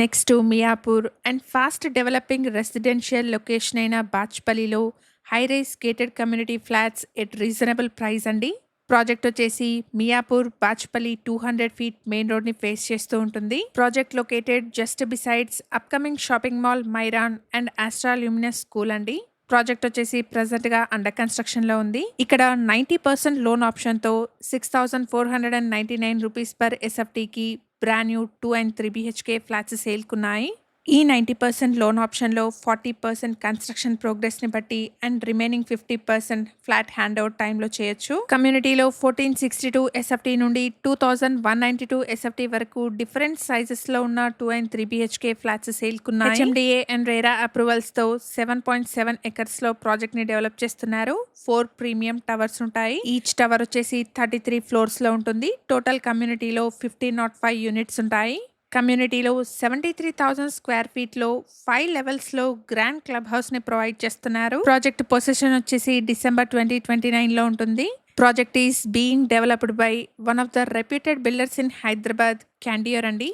Next Miyapur and fast developing residential location అయిన బాచ్పల్లిలో high rise gated community flats at reasonable price అండి. Project వచ్చేసి Miyapur Bachupally 200 feet main road ని face చేస్తూ ఉంటుంది. Project located just besides upcoming shopping mall Myron and Astra Luminous school అండి. Project వచ్చేసి present గా అండర్ కన్స్ట్రక్షన్ లో ఉంది. ఇక్కడ 90% లోన్ ఆప్షన్ తో 6,499 రూపీస్ పర్ ఎస్ఎఫ్టీ కి brand new 2 and 3 BHK flats సేల్కున్నాయి. ఈ 90% లోన్ ఆప్షన్లో 40% కన్స్ట్రక్షన్ ప్రోగ్రెస్ని బట్టి and remaining 50% flat hand over టైంలో చేయొచ్చు. కమ్యూనిటీలో 1462 SFT నుండి 2192 SFT వరకు డిఫరెంట్ సైజెస్లో ఉన్న 2 and 3 BHK ఫ్లాట్స్ సేల్కున్నాయి. HMDA అండ్ రేరా అప్రూవల్స్తో 7.7 ఎకర్స్లో ప్రాజెక్ట్ని డెవలప్ చేస్తున్నారు. 4 ప్రీమియం టవర్స్ ఉంటాయి. ఈచ్ టవర్ వచ్చేసి 33 ఫ్లోర్స్లో ఉంటుంది. టోటల్ కమ్యూనిటీలో 1505 యూనిట్స్ ఉంటాయి. కమ్యూనిటీలో 73,000 స్క్వేర్ ఫీట్లో 5 లెవెల్స్లో గ్రాండ్ క్లబ్ హౌస్ని ప్రొవైడ్ చేస్తున్నారు. ప్రాజెక్ట్ పొజిషన్ వచ్చేసి December 2029లో ఉంటుంది. Project is being developed by one of the reputed builders in Hyderabad, Candeur అండి.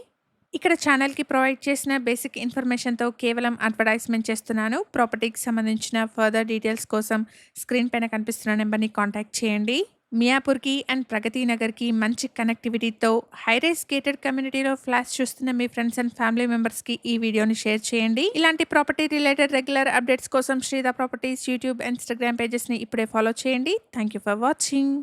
ఇక్కడ ఛానల్కి ప్రొవైడ్ చేసిన బేసిక్ ఇన్ఫర్మేషన్తో కేవలం అడ్వర్టైజ్మెంట్ చేస్తున్నాను. ప్రాపర్టీకి సంబంధించిన ఫర్దర్ డీటెయిల్స్ కోసం స్క్రీన్ పైన కనిపిస్తున్న నెంబర్ని కాంటాక్ట్ చేయండి. మియాపూర్కి అండ్ ప్రగతి నగర్కి మంచి కనెక్టివిటీతో హైరైస్ గేటెడ్ కమ్యూనిటీలో ఫ్లాట్స్ చూస్తున్న మీ ఫ్రెండ్స్ అండ్ ఫ్యామిలీ మెంబర్స్కి ఈ వీడియోని షేర్ చేయండి. ఇలాంటి ప్రాపర్టీ రిలేటెడ్ రెగ్యులర్ అప్డేట్స్ కోసం శ్రీదా ప్రాపర్టీస్ యూట్యూబ్, ఇన్స్టాగ్రామ్ పేజెస్ని ఇప్పుడే ఫాలో చేయండి. Thank you for watching.